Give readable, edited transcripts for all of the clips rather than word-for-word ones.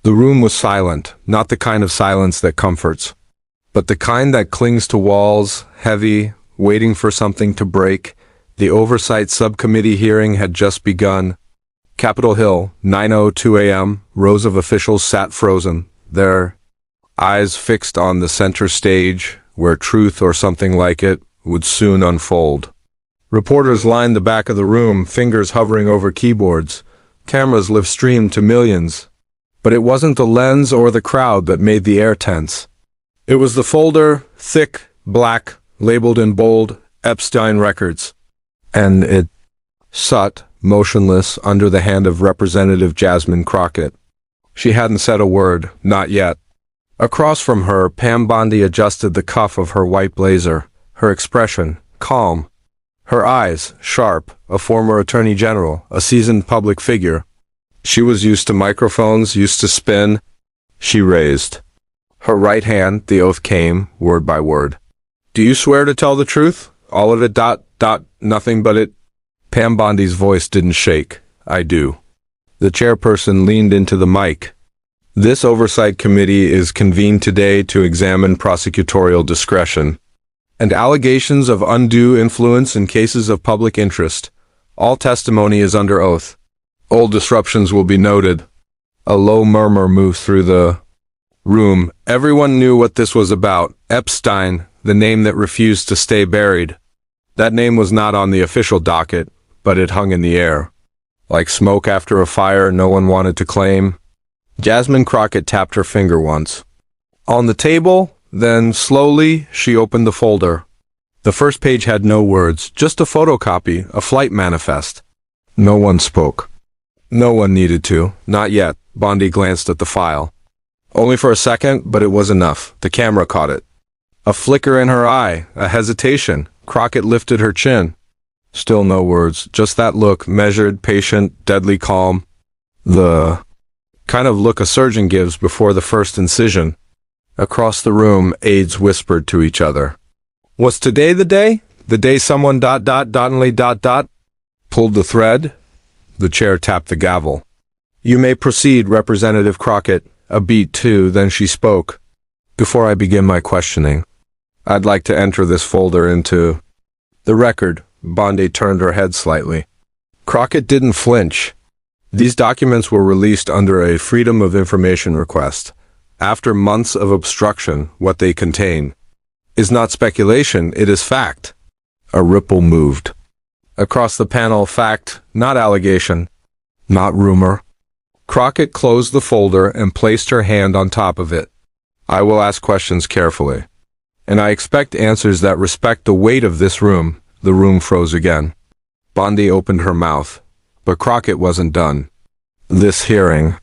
The room was silent, not the kind of silence that comforts, but the kind that clings to walls, heavy, waiting for something to break. The Oversight Subcommittee hearing had just begun. Capitol Hill, 9:02 a.m., rows of officials sat frozen, their eyes fixed on the center stage, where truth or something like it would soon unfold. Reporters lined the back of the room, fingers hovering over keyboards. Cameras live-streamed to millions. But it wasn't the lens or the crowd that made the air tense. It was the folder, thick, black, labeled in bold, Epstein Records. And it sat, motionless, under the hand of Representative Jasmine Crockett. She hadn't said a word, not yet. Across from her, Pam Bondi adjusted the cuff of her white blazer, her expression calm. Her eyes sharp, a former attorney general, a seasoned public figure. She was used to microphones, used to spin. She raised her right hand. The oath came, word by word. "Do you swear to tell the truth? All of it, ... nothing but it?" Pam Bondi's voice didn't shake. "I do." The chairperson leaned into the mic. "This oversight committee is convened today to examine prosecutorial discretion and allegations of undue influence in cases of public interest. All testimony is under oath. All disruptions will be noted." A low murmur moved through the room. Everyone knew what this was about. Epstein, the name that refused to stay buried. That name was not on the official docket, but it hung in the air. Like smoke after a fire no one wanted to claim. Jasmine Crockett tapped her finger once on the table, then slowly she opened the folder. The first page had no words, just a photocopy, a flight manifest. No one spoke. No one needed to, not yet. Bondi glanced at the file. Only for a second, but it was enough. The camera caught it. A flicker in her eye, a hesitation. Crockett lifted her chin. Still no words, just that look, measured, patient, deadly calm. The kind of look a surgeon gives before the first incision. Across the room, aides whispered to each other. "Was today the day? The day someone ... pulled the thread?" The chair tapped the gavel. "You may proceed, Representative Crockett." A beat too, then she spoke. "Before I begin my questioning, I'd like to enter this folder into the record." Bondi turned her head slightly. Crockett didn't flinch. "These documents were released under a Freedom of Information request. After months of obstruction, what they contain is not speculation, it is fact." A ripple moved across the panel. Fact, not allegation, not rumor. Crockett closed the folder and placed her hand on top of it. "I will ask questions carefully, and I expect answers that respect the weight of this room." The room froze again. Bondi opened her mouth, but Crockett wasn't done. "This hearing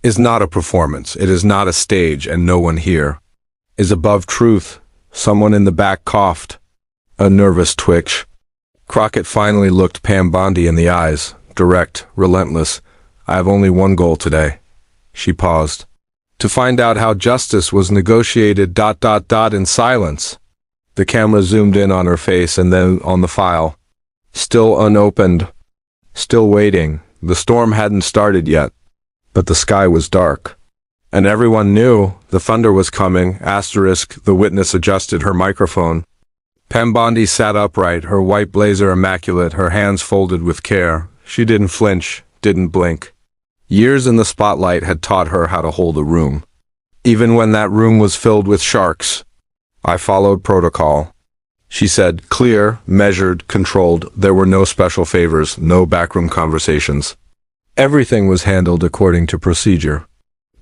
is not a performance. It is not a stage, and no one here is above truth." Someone in the back coughed. A nervous twitch. Crockett finally looked Pam Bondi in the eyes, direct, relentless. "I have only one goal today." She paused. "To find out how justice was negotiated ... in silence." The camera zoomed in on her face and then on the file. Still unopened. Still waiting. The storm hadn't started yet. But the sky was dark. And everyone knew the thunder was coming. Asterisk, the witness adjusted her microphone. Pam Bondi sat upright, her white blazer immaculate, her hands folded with care. She didn't flinch, didn't blink. Years in the spotlight had taught her how to hold a room. Even when that room was filled with sharks. "I followed protocol," she said, clear, measured, controlled. There were no special favors, no backroom conversations. Everything was handled according to procedure.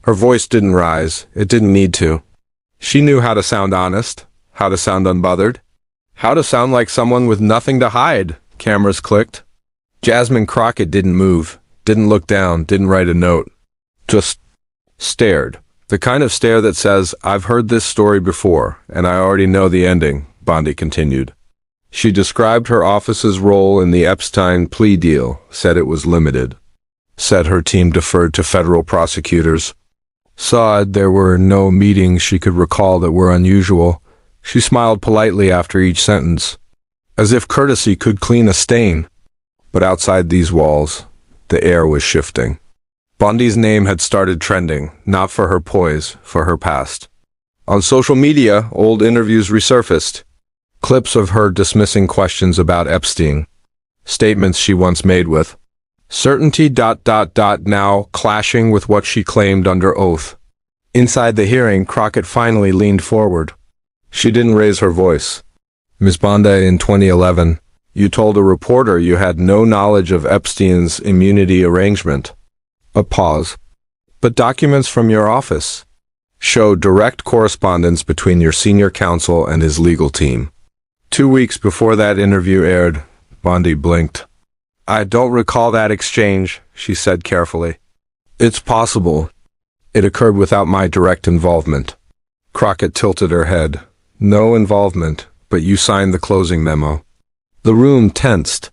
Her voice didn't rise. It didn't need to. She knew how to sound honest, how to sound unbothered, how to sound like someone with nothing to hide. Cameras clicked. Jasmine Crockett didn't move, didn't look down, didn't write a note. Just stared. The kind of stare that says, "I've heard this story before, and I already know the ending," Bondi continued. She described her office's role in the Epstein plea deal, said it was limited. Said her team deferred to federal prosecutors. Said there were no meetings she could recall that were unusual. She smiled politely after each sentence, as if courtesy could clean a stain. But outside these walls, the air was shifting. Bondi's name had started trending, not for her poise, for her past. On social media, old interviews resurfaced. Clips of her dismissing questions about Epstein. Statements she once made with certainty ... now clashing with what she claimed under oath. Inside the hearing, Crockett finally leaned forward. She didn't raise her voice. Ms. Bondi, in 2011, you told a reporter you had no knowledge of Epstein's immunity arrangement. A pause. But documents from your office show direct correspondence between your senior counsel and his legal team. 2 weeks before that interview aired, Bondi blinked. I don't recall that exchange, she said carefully. It's possible. It occurred without my direct involvement. Crockett tilted her head. No involvement, but you signed the closing memo. The room tensed.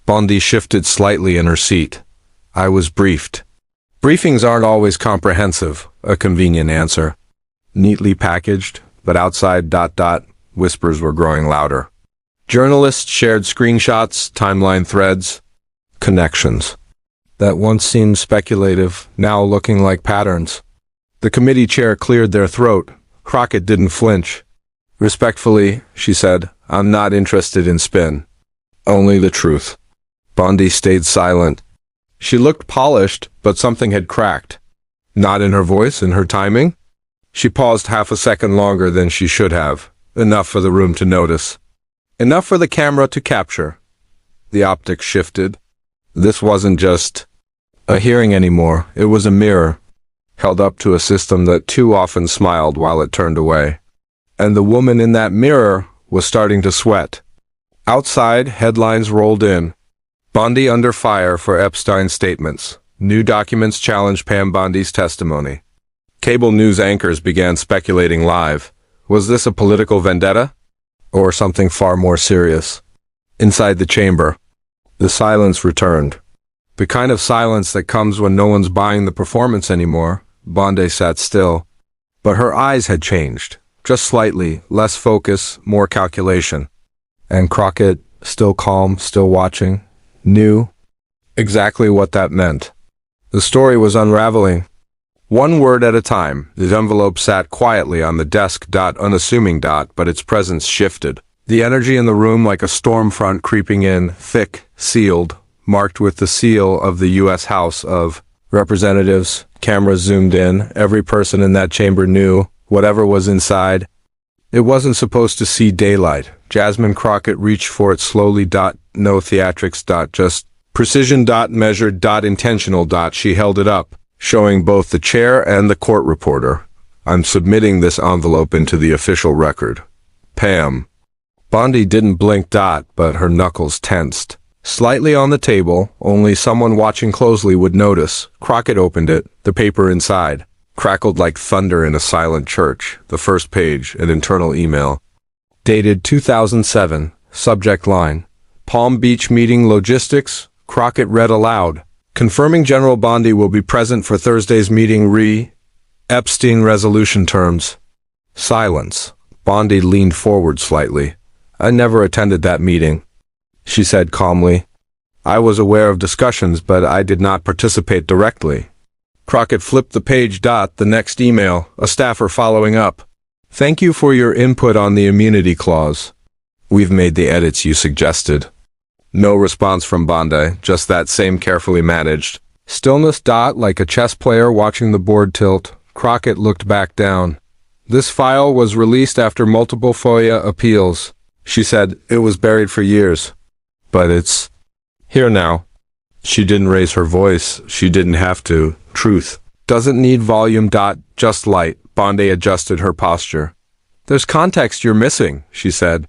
Bondi shifted slightly in her seat. I was briefed. Briefings aren't always comprehensive, a convenient answer. Neatly packaged, but outside ... whispers were growing louder. Journalists shared screenshots, timeline threads, connections. That once seemed speculative, now looking like patterns. The committee chair cleared their throat. Crockett didn't flinch. Respectfully, she said, I'm not interested in spin. Only the truth. Bondi stayed silent. She looked polished, but something had cracked. Not in her voice, in her timing. She paused half a second longer than she should have. Enough for the room to notice. Enough for the camera to capture. The optics shifted. This wasn't just a hearing anymore. It was a mirror, held up to a system that too often smiled while it turned away. And the woman in that mirror was starting to sweat. Outside, headlines rolled in. Bondi under fire for Epstein statements. New documents challenged Pam Bondi's testimony. Cable news anchors began speculating live. Was this a political vendetta? Or something far more serious? Inside the chamber, the silence returned. The kind of silence that comes when no one's buying the performance anymore. Bondi sat still. But her eyes had changed. Just slightly, less focus, more calculation. And Crockett, still calm, still watching, knew exactly what that meant. The story was unraveling. One word at a time, the envelope sat quietly on the desk, unassuming, but its presence shifted. The energy in the room like a storm front creeping in, thick, sealed, marked with the seal of the U.S. House of Representatives. Cameras zoomed in. Every person in that chamber knew whatever was inside. It wasn't supposed to see daylight. Jasmine Crockett reached for it slowly. No theatrics. Just precision. Measured. Intentional. She held it up, showing both the chair and the court reporter. I'm submitting this envelope into the official record. Pam. Bondi didn't blink. But her knuckles tensed. Slightly on the table, only someone watching closely would notice. Crockett opened it. The paper inside crackled like thunder in a silent church. The first page, an internal email. Dated 2007. Subject line. Palm Beach meeting logistics. Crockett read aloud. Confirming General Bondi will be present for Thursday's meeting. Epstein resolution terms. Silence. Bondi leaned forward slightly. I never attended that meeting, she said calmly. I was aware of discussions, but I did not participate directly. Crockett flipped the page. The next email, a staffer following up. Thank you for your input on the immunity clause. We've made the edits you suggested. No response from Bondi, just that same carefully managed stillness. Like a chess player watching the board tilt, Crockett looked back down. This file was released after multiple FOIA appeals. She said it was buried for years. But it's here now. She didn't raise her voice. She didn't have to. Truth doesn't need volume. Just light. Bondi adjusted her posture. There's context you're missing, she said.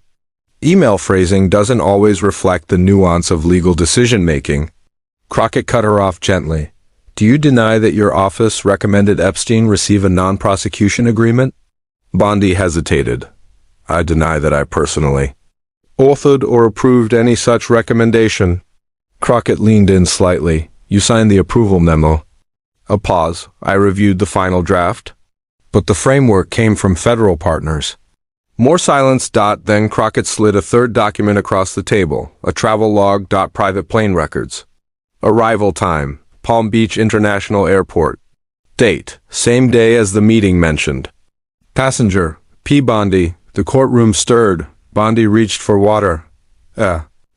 Email phrasing doesn't always reflect the nuance of legal decision-making. Crockett cut her off gently. Do you deny that your office recommended Epstein receive a non-prosecution agreement? Bondi hesitated. I deny that I personally authored or approved any such recommendation. Crockett leaned in slightly. You signed the approval memo. A pause. I reviewed the final draft. But the framework came from federal partners. More silence. Then Crockett slid a third document across the table. A travel log. Private plane records. Arrival time. Palm Beach International Airport. Date, same day as the meeting mentioned. Passenger, P. Bondi. The courtroom stirred. Bondi reached for water.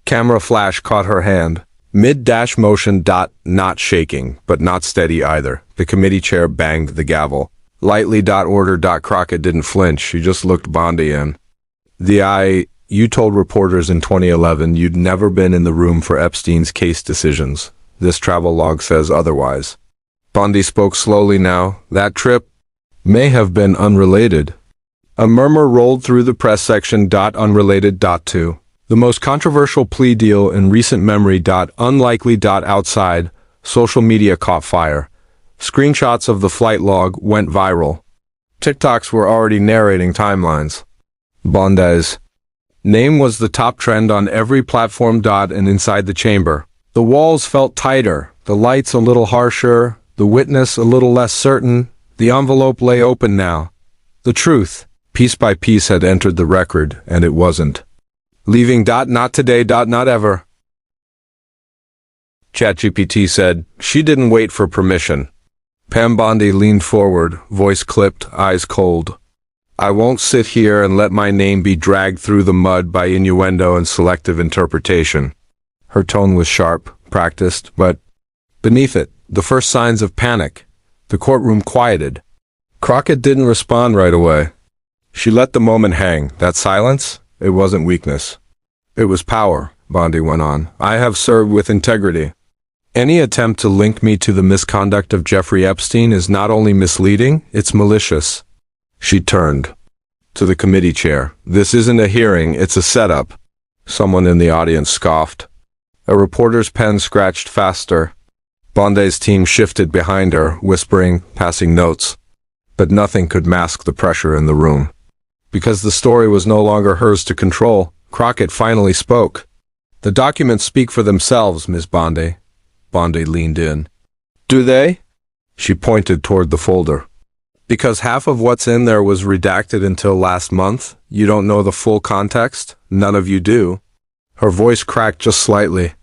Camera flash caught her hand. Mid-dash motion. Not shaking, but not steady either. The committee chair banged the gavel. Lightly. Order. Crockett didn't flinch. She just looked Bondi in the eye. You told reporters in 2011 you'd never been in the room for Epstein's case decisions. This travel log says otherwise. Bondi spoke slowly now. That trip may have been unrelated. A murmur rolled through the press section. Unrelated. To the most controversial plea deal in recent memory. Unlikely. Outside. Social media caught fire. Screenshots of the flight log went viral. TikToks were already narrating timelines. Bondi's name was the top trend on every platform. And inside the chamber, the walls felt tighter, the lights a little harsher, the witness a little less certain. The envelope lay open now. The truth, piece by piece, had entered the record, and it wasn't leaving. Not today. Not ever. ChatGPT said. She didn't wait for permission. Pam Bondi leaned forward, voice clipped, eyes cold. I won't sit here and let my name be dragged through the mud by innuendo and selective interpretation. Her tone was sharp, practiced, but beneath it, the first signs of panic. The courtroom quieted. Crockett didn't respond right away. She let the moment hang. That silence? It wasn't weakness. It was power, Bondi went on. I have served with integrity. Any attempt to link me to the misconduct of Jeffrey Epstein is not only misleading, it's malicious. She turned to the committee chair. This isn't a hearing, it's a setup. Someone in the audience scoffed. A reporter's pen scratched faster. Bondi's team shifted behind her, whispering, passing notes. But nothing could mask the pressure in the room. Because the story was no longer hers to control, Crockett finally spoke. The documents speak for themselves, Miss Bondi. Bondi leaned in. Do they? She pointed toward the folder. Because half of what's in there was redacted until last month, you don't know the full context? None of you do. Her voice cracked just slightly.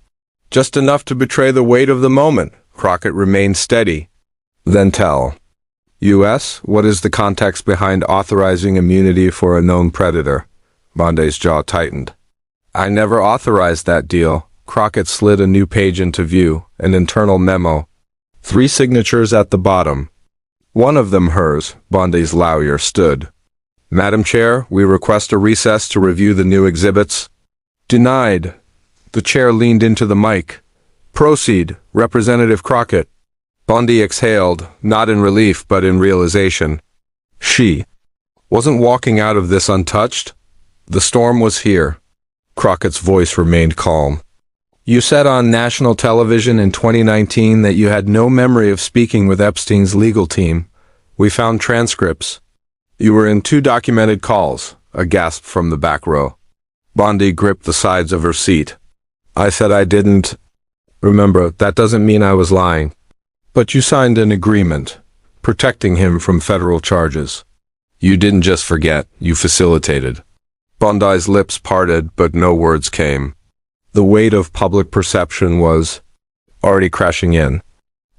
Just enough to betray the weight of the moment. Crockett remained steady. Then tell. U.S., what is the context behind authorizing immunity for a known predator? Bondi's jaw tightened. I never authorized that deal. Crockett slid a new page into view, an internal memo. 3 signatures at the bottom. One of them hers. Bondi's lawyer stood. Madam Chair, we request a recess to review the new exhibits. Denied. The chair leaned into the mic. Proceed, Representative Crockett. Bondi exhaled, not in relief but in realization. She wasn't walking out of this untouched. The storm was here. Crockett's voice remained calm. You said on national television in 2019 that you had no memory of speaking with Epstein's legal team. We found transcripts. You were in 2 documented calls. A gasp from the back row. Bondi gripped the sides of her seat. I said I didn't. Remember, that doesn't mean I was lying. But you signed an agreement, protecting him from federal charges. You didn't just forget, you facilitated. Bondi's lips parted, but no words came. The weight of public perception was already crashing in.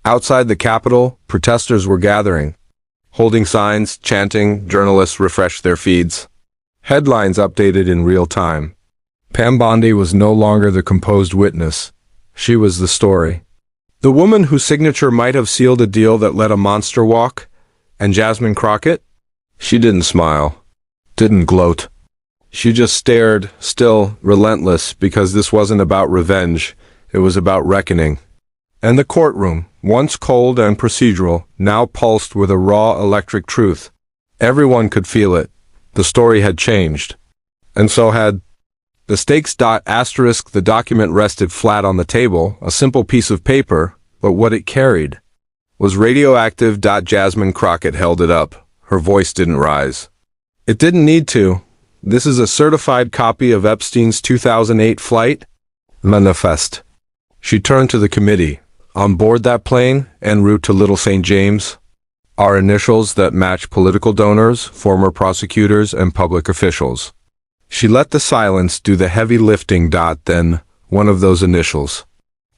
Outside the Capitol, protesters were gathering, holding signs, chanting. Journalists refreshed their feeds. Headlines updated in real time. Pam Bondi was no longer the composed witness. She was the story. The woman whose signature might have sealed a deal that let a monster walk. And Jasmine Crockett? She didn't smile, didn't gloat. She just stared, still, relentless, because this wasn't about revenge, it was about reckoning. And the courtroom, once cold and procedural, now pulsed with a raw electric truth. Everyone could feel it. The story had changed. And so had the stakes. Asterisk. The document rested flat on the table, a simple piece of paper, but what it carried was radioactive. Jasmine Crockett held it up. Her voice didn't rise. It didn't need to. This is a certified copy of Epstein's 2008 flight manifest. She turned to the committee. On board that plane, en route to Little St. James, are initials that match political donors, former prosecutors, and public officials. She let the silence do the heavy lifting. Then, one of those initials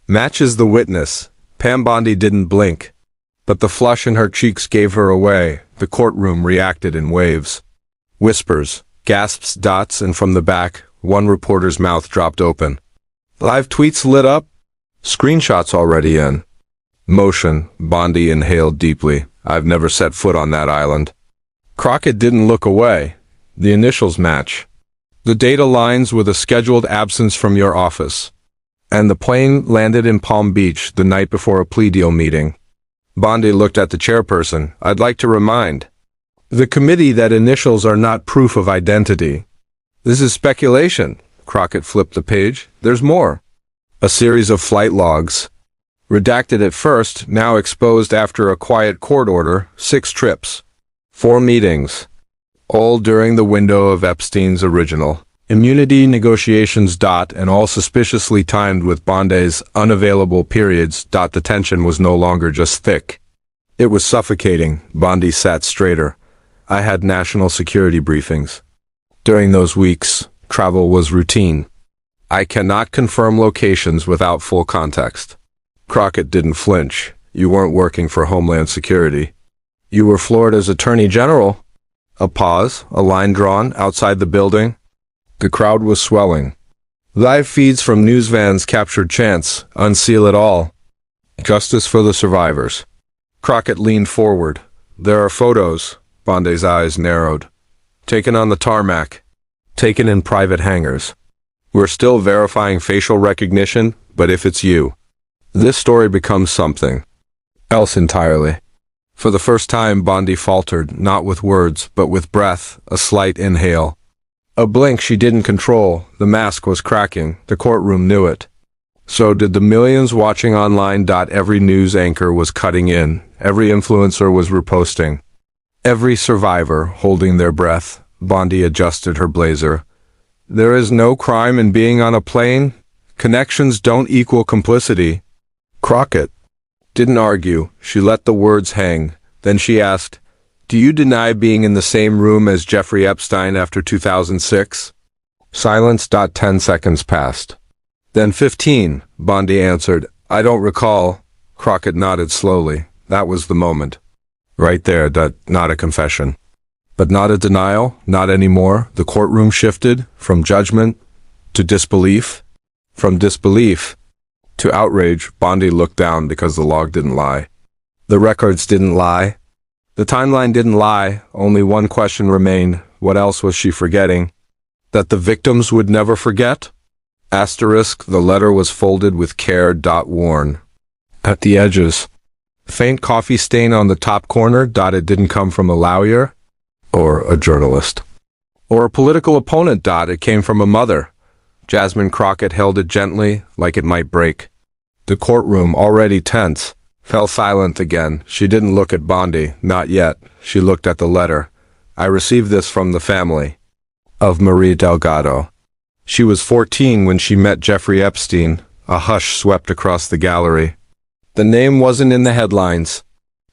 matches the witness, Pam Bondi didn't blink, but the flush in her cheeks gave her away. The courtroom reacted in waves. Whispers, gasps, dots, and from the back, one reporter's mouth dropped open. Live tweets lit up. Screenshots already in motion. Bondi inhaled deeply. I've never set foot on that island. Crockett didn't look away. The initials match. The date aligns with a scheduled absence from your office. And the plane landed in Palm Beach the night before a plea deal meeting. Bondi looked at the chairperson. I'd like to remind the committee that initials are not proof of identity. This is speculation. Crockett flipped the page. There's more. A series of flight logs. Redacted at first, now exposed after a quiet court order. 6 trips. 4 meetings. All during the window of Epstein's original immunity negotiations. And all suspiciously timed with Bondi's unavailable periods. The tension was no longer just thick. It was suffocating. Bondi sat straighter. I had national security briefings. During those weeks, travel was routine. I cannot confirm locations without full context. Crockett didn't flinch. You weren't working for Homeland Security. You were Florida's Attorney General. A pause, a line drawn outside the building. The crowd was swelling. Live feeds from news vans captured chants, unseal it all. Justice for the survivors. Crockett leaned forward. There are photos. Bondi's eyes narrowed. Taken on the tarmac. Taken in private hangars. We're still verifying facial recognition, but if it's you, this story becomes something else entirely. For the first time, Bondi faltered, not with words, but with breath, a slight inhale. A blink she didn't control. The mask was cracking. The courtroom knew it. So did the millions watching online. Every news anchor was cutting in. Every influencer was reposting. Every survivor holding their breath. Bondi adjusted her blazer. There is no crime in being on a plane. Connections don't equal complicity. Crockett didn't argue. She let the words hang. Then she asked, do you deny being in the same room as Jeffrey Epstein after 2006? Silence. 10 seconds passed. Then 15, Bondi answered. I don't recall. Crockett nodded slowly. That was the moment. Right there. Not a confession. But not a denial. Not anymore. The courtroom shifted from judgment to disbelief. From disbelief to outrage. Bondi looked down because the log didn't lie. The records didn't lie. The timeline didn't lie. Only one question remained. What else was she forgetting? That the victims would never forget? Asterisk, the letter was folded with care. Worn at the edges. Faint coffee stain on the top corner. It didn't come from a lawyer or a journalist or a political opponent. It came from a mother. Jasmine Crockett held it gently, like it might break. The courtroom, already tense, fell silent again. She didn't look at Bondi, not yet. She looked at the letter. I received this from the family of Marie Delgado. She was 14 when she met Jeffrey Epstein. A hush swept across the gallery. The name wasn't in the headlines.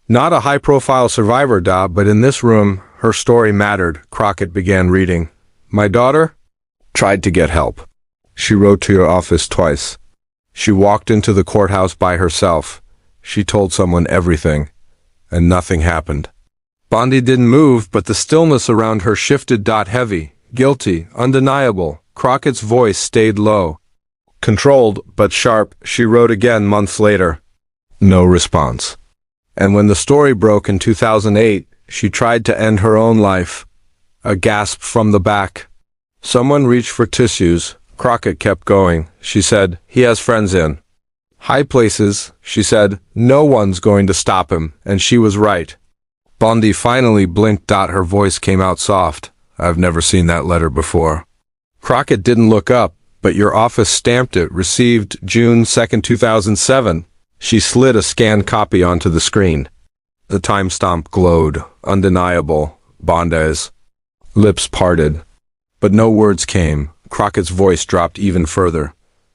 Not a high-profile survivor, but in this room, her story mattered. Crockett began reading. My daughter tried to get help. She wrote to your office twice. She walked into the courthouse by herself. She told someone everything, and nothing happened. Bondi didn't move, but the stillness around her shifted. Heavy, guilty, undeniable. Crockett's voice stayed low. Controlled, but sharp. She wrote again months later. No response. And when the story broke in 2008, she tried to end her own life. A gasp from the back. Someone reached for tissues. Crockett kept going. She said, he has friends in high places. She said, no one's going to stop him, and she was right. Bondi finally blinked. Her voice came out soft. I've never seen that letter before. Crockett didn't look up, but your office stamped it. Received June 2nd, 2007. She slid a scanned copy onto the screen. The timestamp glowed, undeniable. Bondi's lips parted, but no words came. Crockett's voice dropped even further.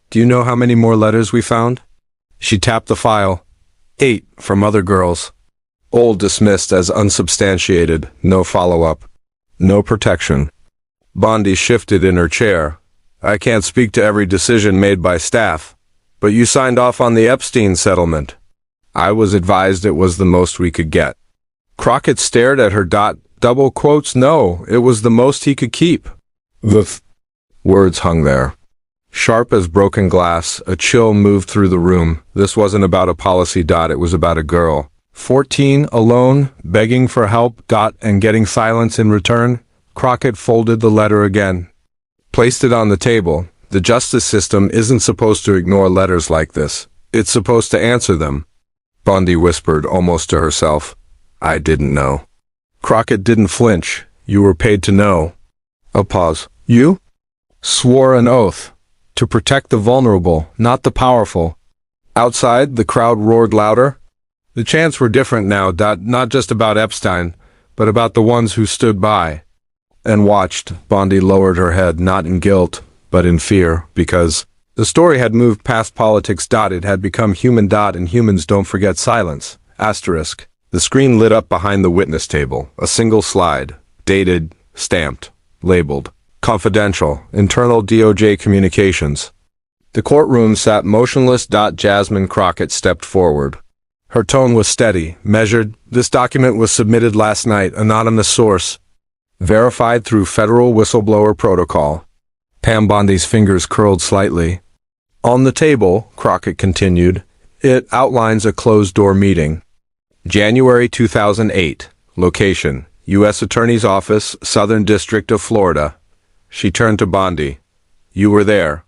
Do you know how many more letters we found? She tapped the file. 8 from other girls. All dismissed as unsubstantiated. No follow-up. No protection. Bondi shifted in her chair. I can't speak to every decision made by staff, but you signed off on the Epstein settlement. I was advised it was the most we could get. Crockett stared at her. Double quotes, no, it was the most he could keep. The words hung there. Sharp as broken glass, a chill moved through the room. This wasn't about a policy. It was about a girl. 14, alone, begging for help. And getting silence in return. Crockett folded the letter again. Placed it on the table. The justice system isn't supposed to ignore letters like this. It's supposed to answer them. Bondi whispered, almost to herself. I didn't know. Crockett didn't flinch. You were paid to know. A pause. You? Swore an oath. To protect the vulnerable, not the powerful. Outside, the crowd roared louder. The chants were different now, not just about Epstein, but about the ones who stood by and watched. Bondi lowered her head, not in guilt, but in fear, because the story had moved past politics. It had become human. And humans don't forget silence. Asterisk. The screen lit up behind the witness table. A single slide. Dated, stamped, labeled. Confidential. Internal DOJ communications. The courtroom sat motionless. Jasmine Crockett stepped forward. Her tone was steady, measured. This document was submitted last night. Anonymous source. Verified through federal whistleblower protocol. Pam Bondi's fingers curled slightly. On the table, Crockett continued, it outlines a closed-door meeting. January 2008. Location, U.S. Attorney's Office, Southern District of Florida. She turned to Bondi. You were there.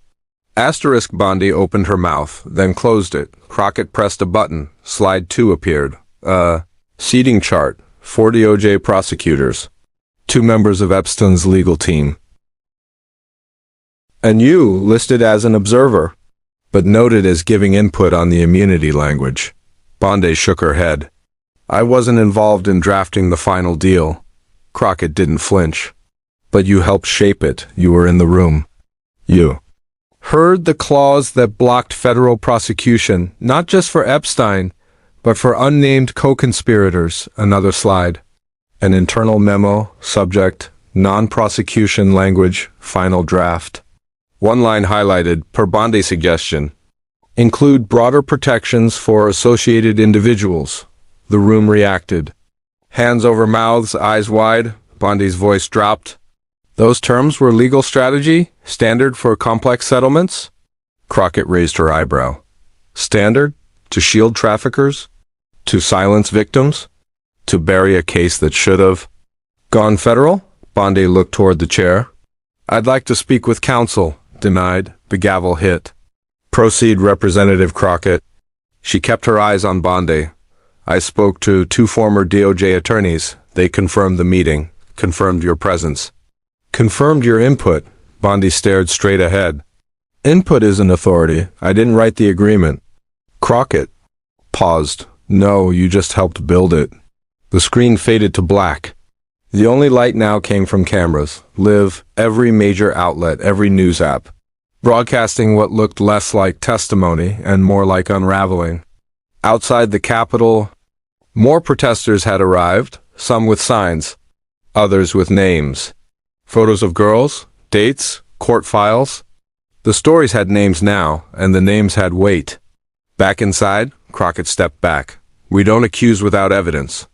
Asterisk. Bondi opened her mouth, then closed it. Crockett pressed a button. Slide 2 appeared. Seating chart. 4 DOJ prosecutors. 2 members of Epstein's legal team. And you, listed as an observer, but noted as giving input on the immunity language. Bondi shook her head. I wasn't involved in drafting the final deal. Crockett didn't flinch. But you helped shape it. You were in the room. You heard the clause that blocked federal prosecution, not just for Epstein, but for unnamed co-conspirators. Another slide. An internal memo, subject, non-prosecution language, final draft. One line highlighted, per Bondi's suggestion. Include broader protections for associated individuals. The room reacted. Hands over mouths, eyes wide. Bondi's voice dropped. Those terms were legal strategy? Standard for complex settlements? Crockett raised her eyebrow. Standard? To shield traffickers? To silence victims? To bury a case that should have gone federal? Bondi looked toward the chair. I'd like to speak with counsel. Denied. The gavel hit. Proceed, Representative Crockett. She kept her eyes on Bondi. I spoke to 2 former DOJ attorneys. They confirmed the meeting, confirmed your presence. Confirmed your input. Bondi stared straight ahead. Input is an authority. I didn't write the agreement. Crockett paused. No, you just helped build it. The screen faded to black. The only light now came from cameras. Live, every major outlet, every news app. Broadcasting what looked less like testimony and more like unraveling. Outside the Capitol, more protesters had arrived, some with signs, others with names. Photos of girls, dates, court files. The stories had names now, and the names had weight. Back inside, Crockett stepped back. We don't accuse without evidence.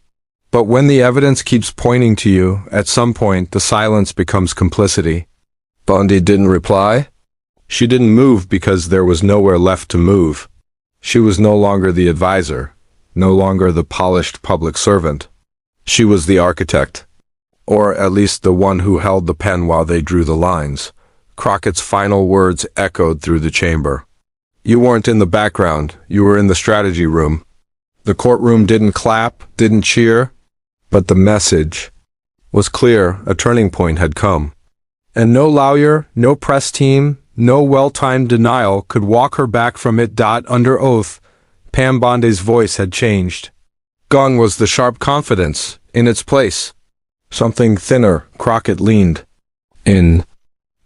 But when the evidence keeps pointing to you, at some point the silence becomes complicity. Bondi didn't reply. She didn't move because there was nowhere left to move. She was no longer the advisor, no longer the polished public servant. She was the architect, or at least the one who held the pen while they drew the lines. Crockett's final words echoed through the chamber. You weren't in the background, you were in the strategy room. The courtroom didn't clap, didn't cheer, but the message was clear. A turning point had come. And no lawyer, no press team, no well-timed denial could walk her back from it. Under oath, Pam Bondi's voice had changed. Gone was the sharp confidence. In its place, something thinner. Crockett leaned in,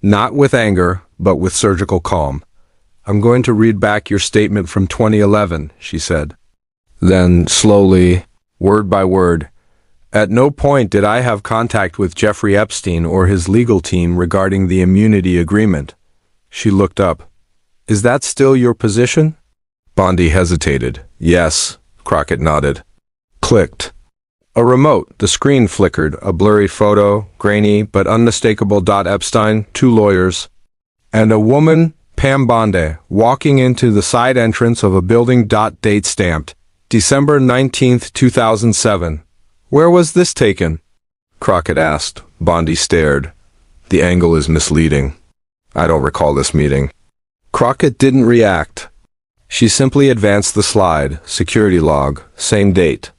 not with anger, but with surgical calm. I'm going to read back your statement from 2011, she said. Then, slowly, word by word, at no point did I have contact with Jeffrey Epstein or his legal team regarding the immunity agreement. She looked up. Is that still your position? Bondi hesitated. Yes, Crockett nodded. Clicked. A remote, the screen flickered, a blurry photo, grainy but unmistakable. Epstein, 2 lawyers, and a woman, Pam Bondi, walking into the side entrance of a building. Date stamped, December 19th, 2007. Where was this taken? Crockett asked. Bondi stared. The angle is misleading. I don't recall this meeting. Crockett didn't react. She simply advanced the slide. Security log, same date.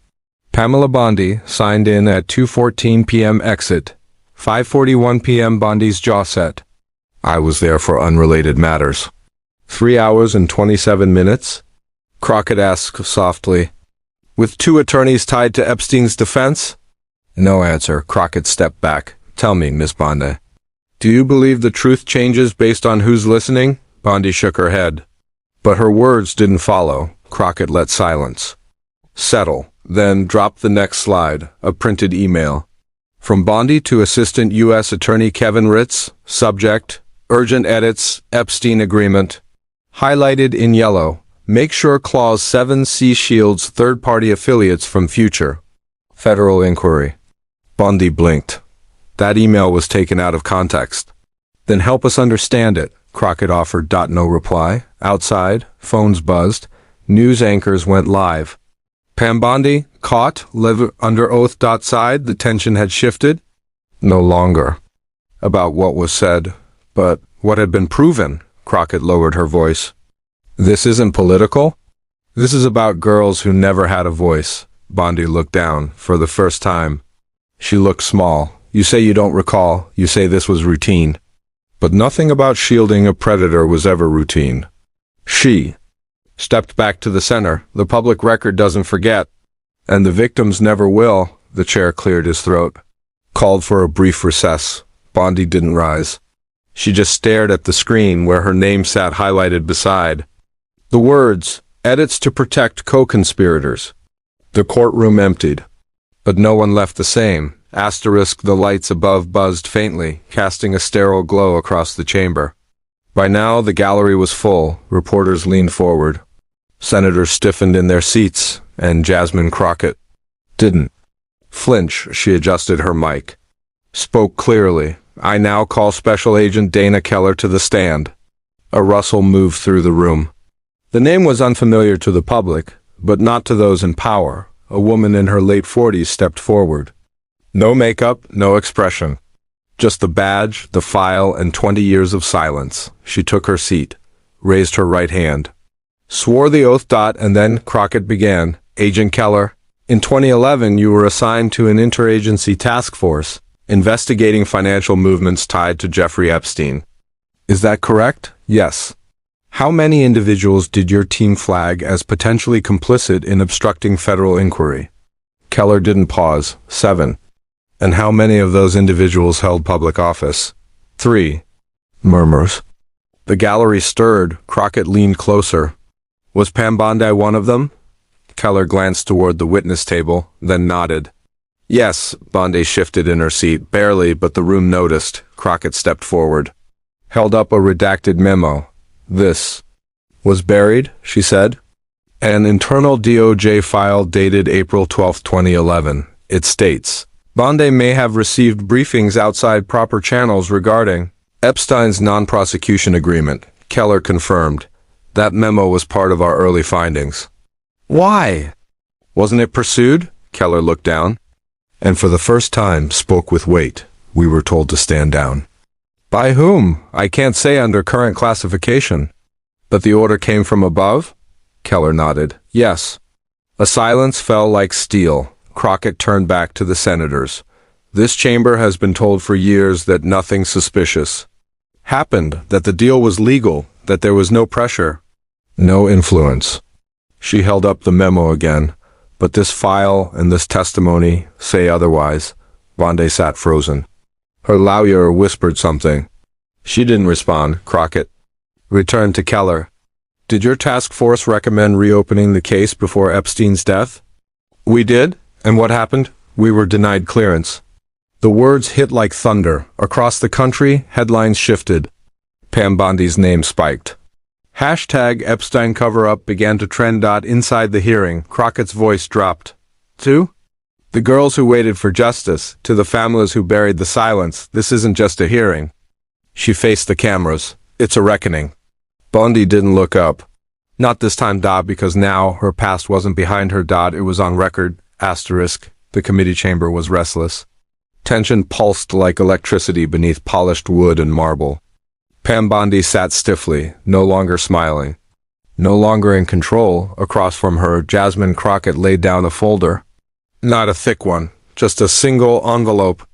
Pamela Bondi signed in at 2:14 p.m. Exit. 5:41 p.m. Bondi's jaw set. I was there for unrelated matters. 3 hours and 27 minutes? Crockett asked softly. With 2 attorneys tied to Epstein's defense? No answer. Crockett stepped back. Tell me, Miss Bondi. Do you believe the truth changes based on who's listening? Bondi shook her head. But her words didn't follow. Crockett let silence settle, then dropped the next slide, a printed email. From Bondi to Assistant U.S. Attorney Kevin Ritz, subject, urgent edits, Epstein agreement. Highlighted in yellow, make sure Clause 7C shields third-party affiliates from future federal inquiry. Bondi blinked. That email was taken out of context. Then help us understand it, Crockett offered. No reply. Outside, phones buzzed. News anchors went live. Pam Bondi, caught, live under oath. Side, the tension had shifted. No longer about what was said, but what had been proven. Crockett lowered her voice. This isn't political. This is about girls who never had a voice. Bondi looked down, for the first time. She looked small. You say you don't recall. You say this was routine. But nothing about shielding a predator was ever routine. She stepped back to the center. The public record doesn't forget. And the victims never will. The chair cleared his throat. Called for a brief recess. Bondi didn't rise. She just stared at the screen where her name sat highlighted beside. The words, edits to protect co-conspirators. The courtroom emptied. But no one left the same. Asterisk, the lights above buzzed faintly, casting a sterile glow across the chamber. By now, the gallery was full. Reporters leaned forward. Senators stiffened in their seats, and Jasmine Crockett didn't flinch. She adjusted her mic. Spoke clearly. I now call Special Agent Dana Keller to the stand. A rustle moved through the room. The name was unfamiliar to the public, but not to those in power. A woman in her late 40s stepped forward. No makeup, no expression. Just the badge, the file, and 20 years of silence. She took her seat, raised her right hand, swore the oath. And then Crockett began. Agent Keller, in 2011 you were assigned to an interagency task force investigating financial movements tied to Jeffrey Epstein. Is that correct? Yes. How many individuals did your team flag as potentially complicit in obstructing federal inquiry? Keller didn't pause. 7. And how many of those individuals held public office? 3. Murmurs. The gallery stirred. Crockett leaned closer. Was Pam Bondi one of them? Keller glanced toward the witness table, then nodded. Yes. Bondi shifted in her seat, barely, but the room noticed. Crockett stepped forward. Held up a redacted memo. This was buried, she said. An internal DOJ file dated April 12, 2011. It states, Bondi may have received briefings outside proper channels regarding Epstein's non-prosecution agreement. Keller confirmed. That memo was part of our early findings. Why? Wasn't it pursued? Keller looked down, and for the first time spoke with weight. We were told to stand down. By whom? I can't say under current classification. But the order came from above? Keller nodded. Yes. A silence fell like steel. Crockett turned back to the senators. This chamber has been told for years that nothing suspicious happened, that the deal was legal, that there was no pressure, no influence. She held up the memo again. But this file and this testimony say otherwise. Bondi sat frozen. Her lawyer whispered something. She didn't respond. Crockett returned to Keller. Did your task force recommend reopening the case before Epstein's death? We did. And what happened? We were denied clearance. The words hit like thunder. Across the country, headlines shifted. Pam Bondi's name spiked. Hashtag Epstein cover-up began to trend. Inside the hearing, Crockett's voice dropped. To the girls who waited for justice, to the families who buried the silence, this isn't just a hearing. She faced the cameras. It's a reckoning. Bondi didn't look up. Not this time. Because now her past wasn't behind her. It was on record. Asterisk. The committee chamber was restless. Tension pulsed like electricity beneath polished wood and marble. Pam Bondi sat stiffly, no longer smiling. No longer in control. Across from her, Jasmine Crockett laid down a folder. Not a thick one, just a single envelope,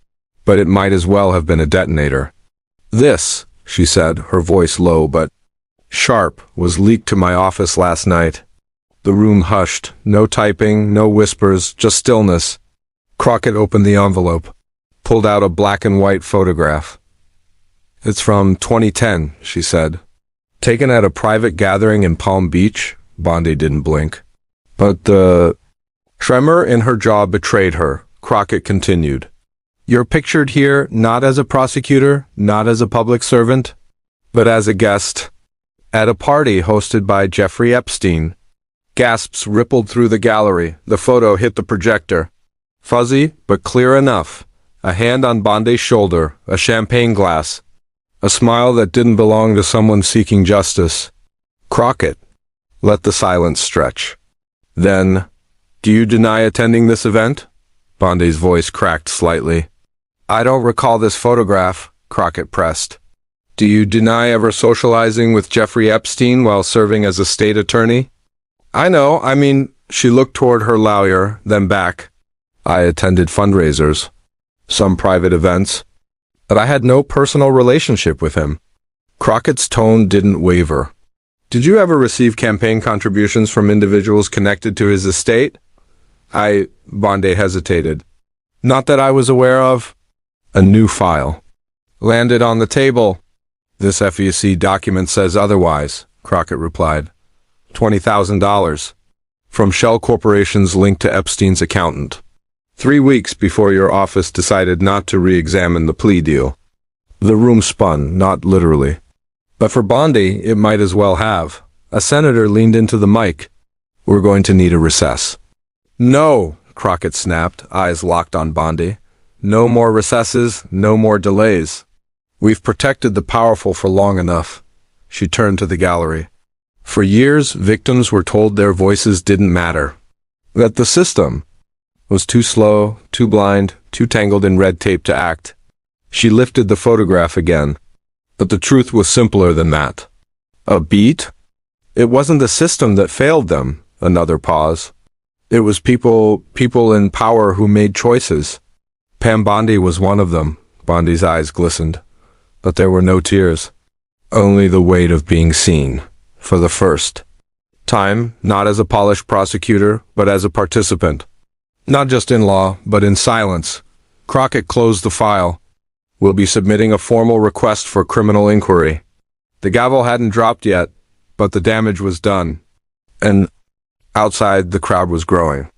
but it might as well have been a detonator. This, she said, her voice low but sharp, was leaked to my office last night. The room hushed. No typing, no whispers, just stillness. Crockett opened the envelope, pulled out a black and white photograph. It's from 2010, she said. Taken at a private gathering in Palm Beach. Bondi didn't blink. But the tremor in her jaw betrayed her. Crockett continued. You're pictured here not as a prosecutor, not as a public servant, but as a guest. At a party hosted by Jeffrey Epstein. Gasps rippled through the gallery. The photo hit the projector. Fuzzy, but clear enough. A hand on Bondi's shoulder, a champagne glass. A smile that didn't belong to someone seeking justice. Crockett let the silence stretch. Then, do you deny attending this event? Bondi's voice cracked slightly. I don't recall this photograph, Crockett pressed. Do you deny ever socializing with Jeffrey Epstein while serving as a state attorney? I know, she looked toward her lawyer, then back. I attended fundraisers, some private events, but I had no personal relationship with him. Crockett's tone didn't waver. Did you ever receive campaign contributions from individuals connected to his estate? Bondi hesitated. Not that I was aware of. A new file landed on the table. This FEC document says otherwise, Crockett replied. $20,000 from shell corporations linked to Epstein's accountant. 3 weeks before your office decided not to re-examine the plea deal. The room spun, not literally. But for Bondi, it might as well have. A senator leaned into the mic. We're going to need a recess. No, Crockett snapped, eyes locked on Bondi. No more recesses, no more delays. We've protected the powerful for long enough. She turned to the gallery. For years, victims were told their voices didn't matter. That the system was too slow, too blind, too tangled in red tape to act. She lifted the photograph again. But the truth was simpler than that. A beat? It wasn't the system that failed them. Another pause. It was people in power who made choices. Pam Bondi was one of them. Bondi's eyes glistened. But there were no tears. Only the weight of being seen. For the first time, not as a polished prosecutor, but as a participant. Not just in law, but in silence. Crockett closed the file. We'll be submitting a formal request for criminal inquiry. The gavel hadn't dropped yet, but the damage was done. And outside, the crowd was growing.